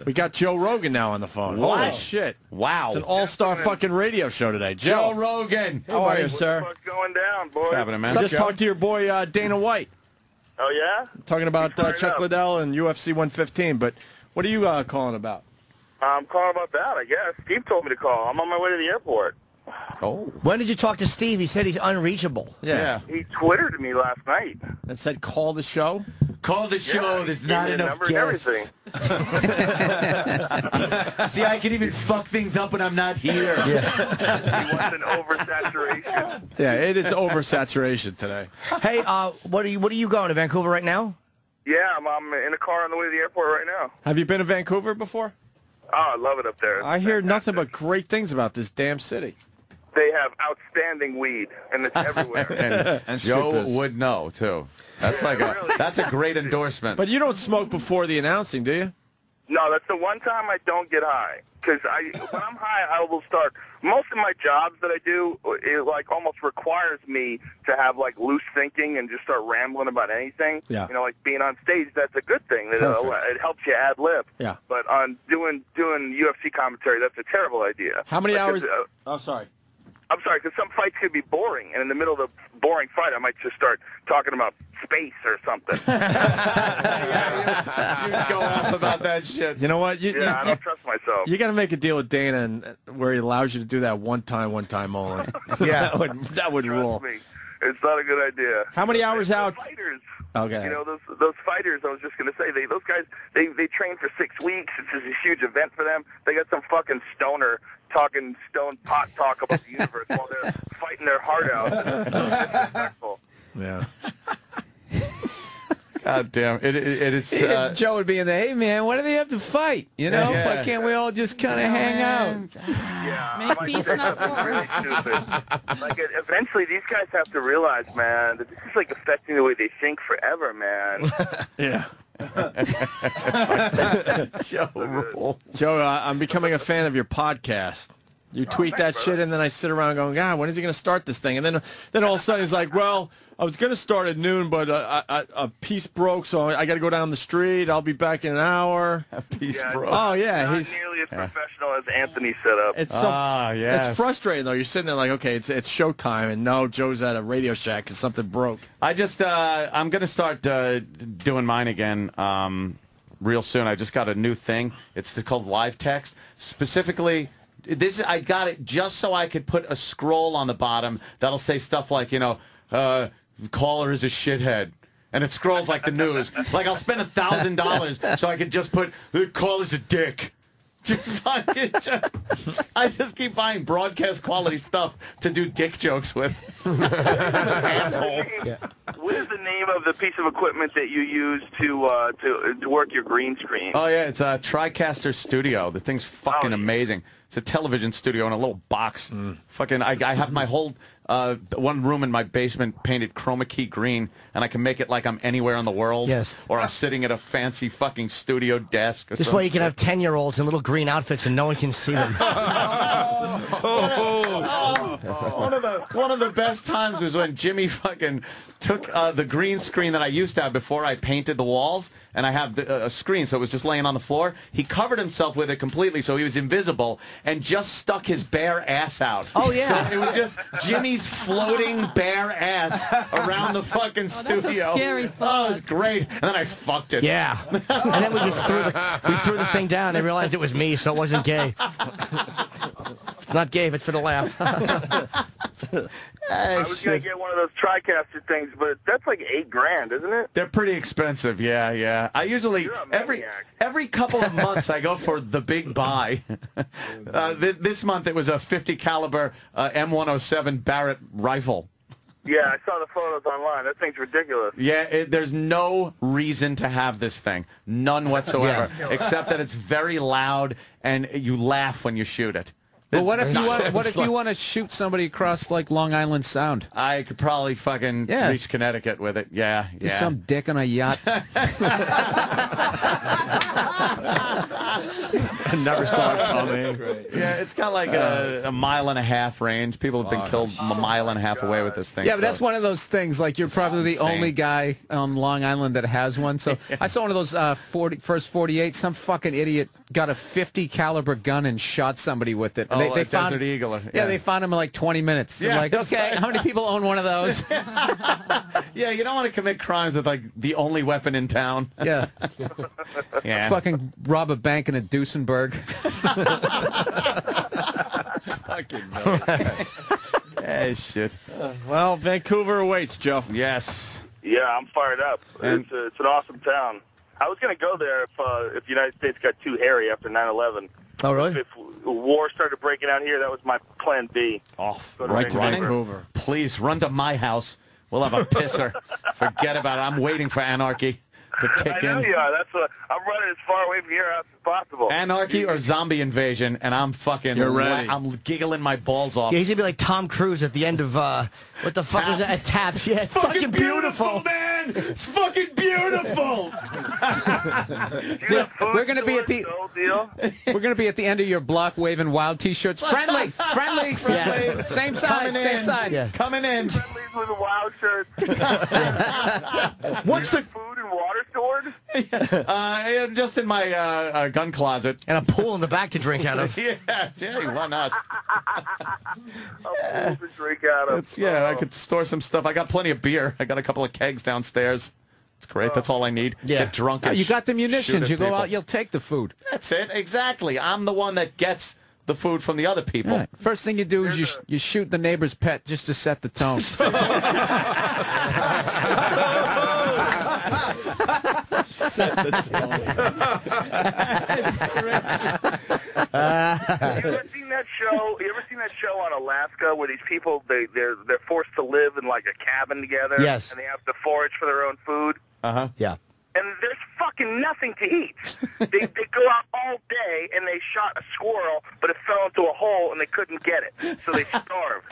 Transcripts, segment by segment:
We got Joe Rogan now on the phone. Wow. Holy shit. Wow. It's an all-star fucking radio show today. Joe Rogan. How are you, sir? What's going down, boy? What's happening, man? Just talked to your boy Dana White. Oh, yeah? Talking about Chuck up. Liddell and UFC 115. But what are you calling about? I'm calling about that, I guess. Steve told me to call. I'm on my way to the airport. Oh. When did you talk to Steve? He said he's unreachable. Yeah. He Twittered me last night. And said call the show? Call the show. Yeah, There's he not gave me a enough number and guests. See, I can even fuck things up when I'm not here. He wants an oversaturation. Yeah, it is oversaturation today. Hey, what are you going to Vancouver right now? Yeah, I'm in a car on the way to the airport right now. Have you been to Vancouver before? Oh, I love it up there. I hear nothing but great things about this damn city. They have outstanding weed, and it's everywhere. And Joe strippers. would know, too. That's like that's a great endorsement. But you don't smoke before the announcing, do you? No, that's the one time I don't get high. Because when I'm high, I will start. Most of my jobs that I do, it like almost requires me to have like loose thinking and just start rambling about anything. Yeah. You know, like being on stage, that's a good thing. It helps you ad lib. Yeah. But on doing UFC commentary, that's a terrible idea. How many Like, hours? 'cause, Oh, sorry. I'm sorry, because some fights could be boring, and in the middle of the boring fight, I might just start talking about space or something. You go off about that shit. You know what? Yeah, I don't trust myself. You got to make a deal with Dana and where he allows you to do that one time only. Yeah. that would rule. Trust me, it's not a good idea. How many hours Those out? Fighters. Okay. You know, those fighters, I was just going to say, those guys, they train for 6 weeks. It's just a huge event for them. They got some fucking stoner talking stone pot talk about the universe while they're fighting their heart out. Disrespectful. Yeah. God damn. It is... Joe would be in there, hey, man, why do they have to fight? You know? Yeah. Why can't we all just kind of hang out? Yeah, Make I'm peace, like, not that's war. really stupid. Like, eventually, these guys have to realize, man, that this is like affecting the way they think forever, man. Yeah. Joe rule. Joe, I'm becoming a fan of your podcast. You tweet that thanks, shit, and then I sit around going, God, when is he going to start this thing? And then all of a sudden he's like, well, I was going to start at noon, but a piece broke, so I got to go down the street. I'll be back in an hour. Peace, Yeah, bro. Oh, yeah. Not He's nearly as professional as Anthony set up. It's so yes. it's frustrating, though. You're sitting there like, okay, it's showtime, and no, Joe's at a Radio Shack because something broke. I just, I'm going to start doing mine again real soon. I just got a new thing. It's called live text. Specifically, I got it just so I could put a scroll on the bottom that'll say stuff like, you know, caller is a shithead. And it scrolls like the news. Like, I'll spend $1,000 so I could just put, the call is a dick. I just keep buying broadcast quality stuff to do dick jokes with. Asshole. What is the name of the piece of equipment that you use to work your green screen? Oh, yeah, it's a TriCaster Studio. The thing's fucking yeah. amazing. It's a television studio in a little box. Fucking, I have my whole one room in my basement painted chroma key green, and I can make it like I'm anywhere in the world. Yes. Or I'm sitting at a fancy fucking studio desk. Or This way you can have 10-year-olds in little green outfits and no one can see them. One of the best times was when Jimmy fucking took the green screen that I used to have before I painted the walls, and I have a screen, so it was just laying on the floor. He covered himself with it completely, so he was invisible, and just stuck his bare ass out. Oh, yeah. So it was just Jimmy's floating bare ass around the fucking studio. That's a scary thought. Oh, it was great. And then I fucked it. Yeah. And then we just threw the thing down and realized it was me, so it wasn't gay. It's not gay if it's for the laugh. I was going to get one of those TriCaster things, but that's like $8,000, isn't it? They're pretty expensive, yeah. I usually, You're a maniac. every couple of months, I go for the big buy. This month, it was a 50 caliber M107 Barrett rifle. Yeah, I saw the photos online. That thing's ridiculous. Yeah, there's no reason to have this thing. None whatsoever. Except that it's very loud, and you laugh when you shoot it. But what if you want to shoot somebody across like Long Island Sound? I could probably fucking reach Connecticut with it. Yeah. Just some dick on a yacht. I never saw it coming. Yeah, it's got like a mile and a half range. People have been killed a mile and a half away with this thing. Yeah, but that's one of those things. Like you're probably the insane. only guy on Long Island that has one. So I saw one of those first 48. Some fucking idiot got a 50 caliber gun and shot somebody with it. And they found Desert Eagle. Yeah, they found him in like 20 minutes. Yeah, Like, okay, how many people own one of those? Yeah, you don't want to commit crimes with like the only weapon in town. Yeah. Yeah. Fucking rob a bank in a Duesenberg. Hey, shit. Well, Vancouver awaits, Joe. Yes. Yeah, I'm fired up. And- It's an awesome town. I was going to go there if the United States got too hairy after 9/11. Oh, really? If war started breaking out here, that was my plan B. Oh, Go to Right to Vancouver. Vancouver. please run to my house. We'll have a pisser. Forget about it. I'm waiting for anarchy to I kick know in. you are. That's what I'm running as far away from your house as possible. Anarchy or zombie invasion, and I'm fucking. You're ready. I'm giggling my balls off. Yeah, he's gonna be like Tom Cruise at the end of what the fuck was that? At Taps. Yeah, it's fucking beautiful. man. It's fucking beautiful. We're gonna be at the we're gonna be at the end of your block waving wild T-shirts. Friendlies, friendlies. Yeah. Same side, same side. Yeah. Coming in. Friendlies with a wild shirt. What's the Food and water stored? Just in my gun closet. and a pool in the back to drink out of? Yeah, why not? A pool to drink out of. I could store some stuff. I got plenty of beer. I got a couple of kegs downstairs. It's great. That's all I need. Yeah. Get drunk. And You got the shoot munitions. at You go people. out, you'll take the food. That's it. Exactly. I'm the one that gets the food from the other people. Right. First thing you do is you shoot the neighbor's pet just to set the tone. You ever seen that show? You ever seen that show on Alaska where these people they're forced to live in like a cabin together? Yes. And they have to forage for their own food. Yeah. And there's fucking nothing to eat. They go out all day and they shot a squirrel, but it fell into a hole and they couldn't get it, so they starved.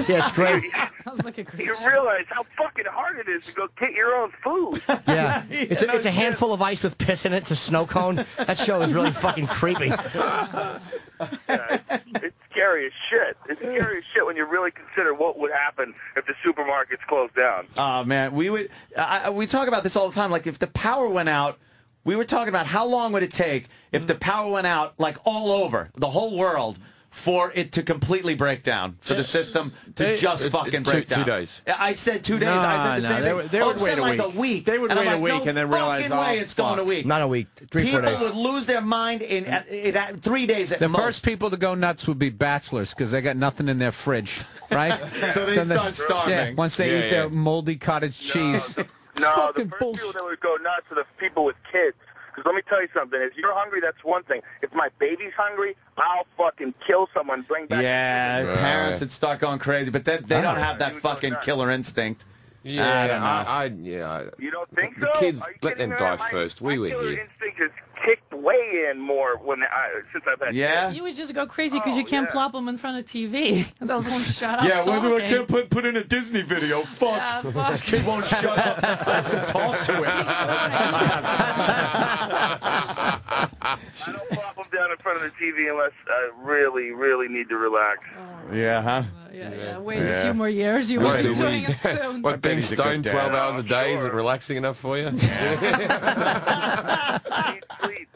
Yeah, it's great. Sounds like a great You show. realize how fucking hard it is to go get your own food. Yeah. It's a handful of ice with piss in it. It's a snow cone. That show is really fucking creepy. Yeah, it's scary as shit. It's scary as shit when you really consider what would happen if the supermarkets closed down. Oh man, we talk about this all the time. Like if the power went out, we were talking about how long would it take if the power went out, like all over the whole world, for it to completely break down, for the system to just fucking break down. 2 days. I said 2 days. I said the same thing. They would said wait a like week. a week. They would And I'm wait a like, week no and then realize, fucking way oh, it's going a fuck. week. Not a week. 3-4 People days. would lose their mind in 3 days at The most. first people to go nuts would be bachelors because they got nothing in their fridge, right? So they start starving. Yeah, once they eat their moldy cottage cheese. No, the fucking first bullshit. people that would go nuts are the people with kids. Because let me tell you something. If you're hungry, that's one thing. If my baby's hungry, I'll fucking kill someone, bring back... Yeah, the parents would start going crazy, but they don't have that You would go fucking nuts. killer instinct. Yeah, I don't know. You don't think The so? kids, Are you let kidding them me? die My- first. My We were killer here. instinct has kicked way in more since I've had Yeah? kids. You would just go crazy because you can't yeah. plop them in front of TV. Those won't shut up. Yeah, talking. I can't put in a Disney video. Fuck. Yeah, fuck. This kid won't shut up. I have to talk to him. I don't plop them down in front of the TV unless I really, really need to relax. Yeah, huh? Yeah. Wait a few more years. You What, will be do doing we- it soon. What, being he's a good stoned dad. 12 hours a day, is Sure. it relaxing enough for you? Need sleep.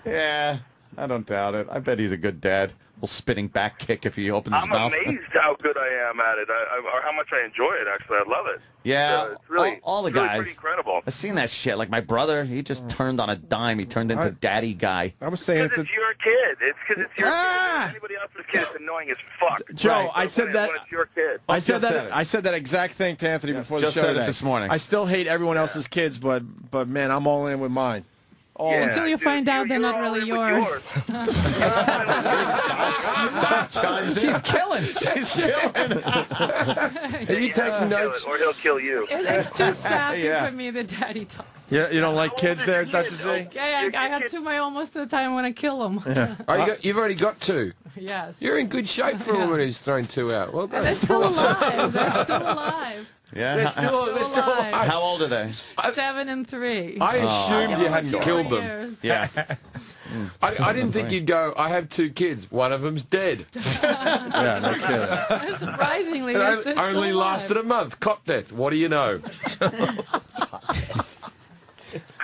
Yeah, I don't doubt it. I bet he's a good dad. Little spinning back kick if he opens his I'm mouth. amazed how good I am at it, or how much I enjoy it, actually. I love it. Yeah, It's really, all the it's really guys. pretty incredible. I've seen that shit. Like my brother, he just turned on a dime. He turned into daddy guy. I was saying Because it's it's your kid. It's because it's your Ah! kid. Anybody else's kid is annoying as fuck. Joe, Right. I But said when that. when it's your kid. I said Just that. said it. I said that exact thing to Anthony before the just show said it today. this morning. I still hate everyone else's kids, but man, I'm all in with mine. All in. Until you find out they're not really yours. She's killing. He's killing. Are you taking notes? Or he'll kill you. It's too sappy Yeah. for me, the daddy talks. Yeah, you don't like kids there, Dr. Z? Yeah, I got two my almost to the time I want to kill them. Oh, you've already got 2. Yes. You're in good shape for a woman who's thrown 2 out. Well They're done. still alive. They're still alive. Yeah. They're still alive. How old are they? 7 and 3 I assumed you hadn't killed them. Years. Yeah. I didn't think you'd go, I have 2 kids. One of them's dead. Yeah, no kidding. Surprisingly, It they're only, still only alive. lasted a month. Cop death. What do you know?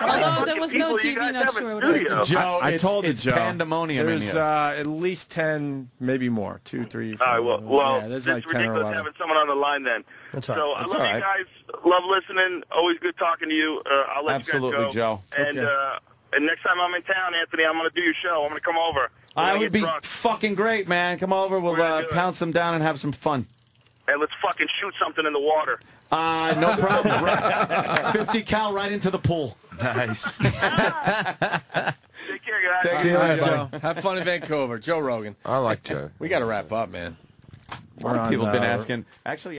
Although there was no People you TV, guys not have in sure what studio. Joe, I told you, it's Joe. pandemonium in There's here. at least 10, maybe more. 2, 3, 4. All right, well, yeah, there's it's like 10 or ridiculous 11. having someone on the line then. That's all So right. I That's love all you right. guys. Love listening. Always good talking to you. I'll let Absolutely, you guys go. Joe. And, and next time I'm in town, Anthony, I'm going to do your show. I'm going to come over. We're I gonna would get be drunk, fucking great, man. Come over. We'll gonna do it. pound some down and have some fun. and let's fucking shoot something in the water. No problem. Right. 50 cal right into the pool. Nice. Take care, guys. See you later, Joe. Joe. Have fun in Vancouver. Joe Rogan. I like Joe. We got to wrap up, man. A lot of people have been asking. Actually.